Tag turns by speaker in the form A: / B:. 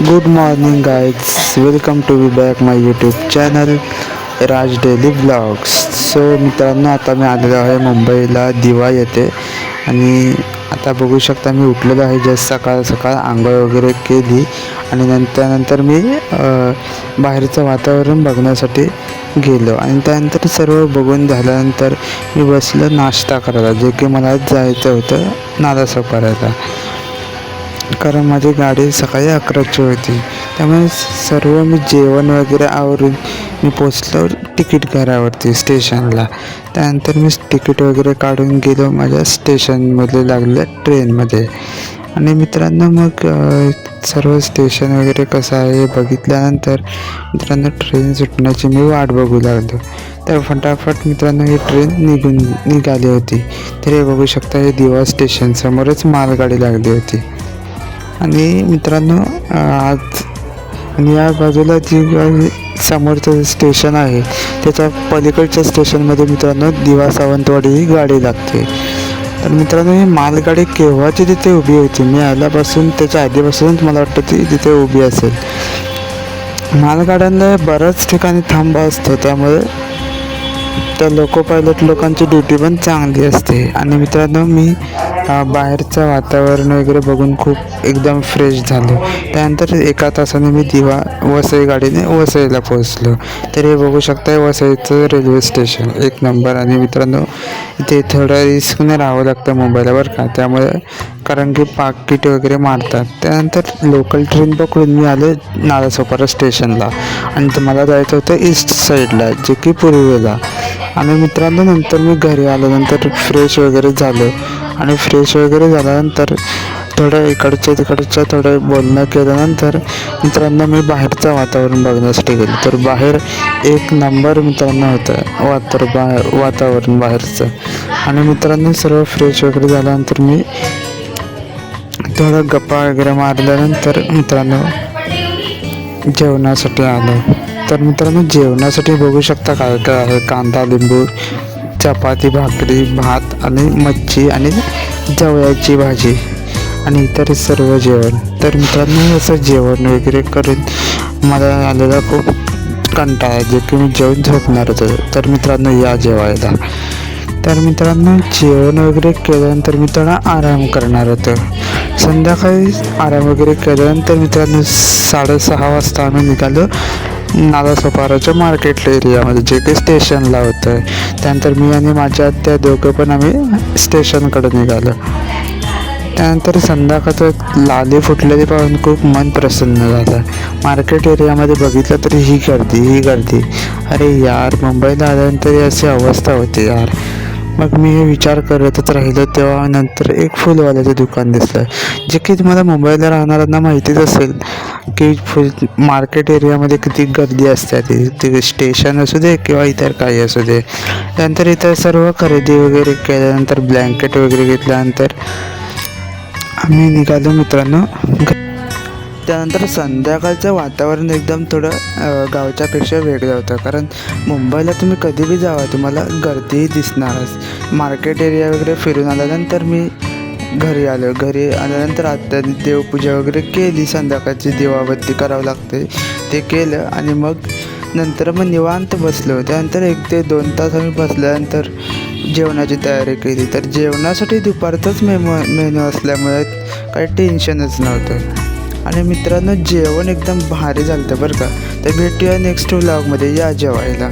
A: Good morning guys, welcome to be back my YouTube channel Raj daily blogs. So मित्रांनो, आता मी आलेलो आहे मुंबईला दिवा येथे आणि आता बघू शकता मी उठलेलो आहे. जस्ट सकाळ सकाळ आंघोळ वगैरे केली आणि नंतर मी बाहेरचं वातावरण बघण्यासाठी गेलो आणि त्यानंतर सर्व बघून झाल्यानंतर मी बसलो नाश्ता करायला, जे की मला जायचं होतं नालासोपाऱ्याला, कारण माझी गाडी सकाळी 11ची होती. त्यामुळे सर्व मी जेवण वगैरे आवरून मी पोचलो तिकीट घरावरती स्टेशनला. त्यानंतर मी तिकीट वगैरे काढून गेलो माझ्या स्टेशनमध्ये लागलेल्या ट्रेनमध्ये. आणि मित्रांनो, मग सर्व स्टेशन वगैरे कसं आहे बघितल्यानंतर मित्रांनो ट्रेन सुटण्याची मी वाट बघू लागलो. तर फटाफट मित्रांनो ही ट्रेन निघाली होती. तर हे बघू शकता, हे दिवा स्टेशन समोरच मालगाडी लागली होती. आणि मित्रांनो, या बाजूला जी समोरचं स्टेशन आहे त्याच्या पलीकडच्या स्टेशनमध्ये मित्रांनो दिवा सावंतवाडी ही गाडी लागते. तर मित्रांनो, ही मालगाडी केव्हाची तिथे उभी होती. मी आल्यापासून त्याच्या आधीपासूनच मला वाटतं ती तिथे उभी असेल. मालगाड्यांना बऱ्याच ठिकाणी थांबा असतो, त्यामुळे त्या लोको पायलट लोकांची ड्युटी पण चांगली असते. आणि मित्रांनो, मी बाहेरचं वातावरण वगैरे बघून खूप एकदम फ्रेश झालो. त्यानंतर एका तासाने मी वसई गाडीने वसईला पोहोचलो. तर हे बघू शकता, वसईचं रेल्वे स्टेशन एक नंबर. आणि मित्रांनो, इथे थोडं रिस्कने राहावं लागतं मुंबईला बरं का, त्यामुळे कारण की पाकिट वगैरे मारतात. त्यानंतर लोकल ट्रेन पकडून मी आलो नालासोपारा स्टेशनला आणि मला जायचं होतं ईस्ट साईडला, जे की पूर्वेला. आणि मित्रांनो, नंतर मी घरी आल्यानंतर फ्रेश वगैरे झालो आणि फ्रेश वगैरे झाल्यानंतर थोडं इकडच्या तिकडच्या थोडं बोलणं केल्यानंतर मित्रांनो मी बाहेरचं वातावरण बघण्यासाठी गेलो. तर बाहेर एक नंबर मित्रांनो होतं वातावरण बाहेरचं. आणि मित्रांनो, सर्व फ्रेश वगैरे झाल्यानंतर मी थोडं गप्पा वगैरे मारल्यानंतर मित्रांनो जेवणासाठी आलो. तर मित्रांनो, जेवणासाठी बघू शकता काय काय आहे. कांदा लिंबू, चपाती भाकरी, भात आणि मच्छी आणि जवळ्याची भाजी आणि इतर सर्व जेवण. तर मित्रांनो, असं जेवण वगैरे करून मला आलेला खूप कंटाळा, जे की मी जेवण झोपणार होतो. तर मित्रांनो, या जेवायला. तर मित्रांनो, जेवण वगैरे केल्यानंतर मी थोडा आराम करणार होतो. संध्याकाळी आराम वगैरे केल्यानंतर मित्रांनो 6:30 वाजता आम्ही निघालो नालासोपाराच्या मार्केट एरियामध्ये, जे काही स्टेशनला होतं. त्यानंतर मी आणि माझ्या आत्या दोघं पण आम्ही स्टेशनकडे निघालो. त्यानंतर संध्याकाळचं लाली फुटलेली पाहून खूप मन प्रसन्न झालं. मार्केट एरियामध्ये बघितलं तरी ही गर्दी. अरे यार, मुंबईला आल्यानंतर अशी अवस्था होती यार. मग मी हे विचार करतच राहिलो. तेव्हा नंतर एक फुलवाल्याचं दुकान दिसलं, जे की तुम्हाला मुंबईला राहणाऱ्यांना माहितीच असेल की मार्केट एरियामध्ये किती गर्दी असते. ती स्टेशन असू दे किंवा इतर काही असू दे. त्यानंतर इतर सर्व खरेदी वगैरे केल्यानंतर ब्लँकेट वगैरे घेतल्यानंतर आम्ही निघालो मित्रांनो. त्यानंतर संध्याकाळचं वातावरण एकदम थोडं गावच्यापेक्षा वेगळं होतं, कारण मुंबईला तुम्ही कधी बी जावा तुम्हाला गर्दीही दिसणारच. मार्केट एरिया वगैरे फिरून आल्यानंतर मी घरी आल्यानंतर आत्याने देवपूजा वगैरे केली. संध्याकाळची दिवाबत्ती करावं लागते, ते केलं आणि मग निवांत बसलो. त्यानंतर 1 ते 2 तास आम्ही बसल्यानंतर जेवणाची तयारी केली. तर जेवणासाठी दुपारचाच मेनू असल्यामुळे काही टेन्शनच नव्हतं. आणि मित्रांनो, जेवण एकदम भारी झालं होतं बरं का. तर भेटूया नेक्स्ट व्लॉगमध्ये, या जेवायला.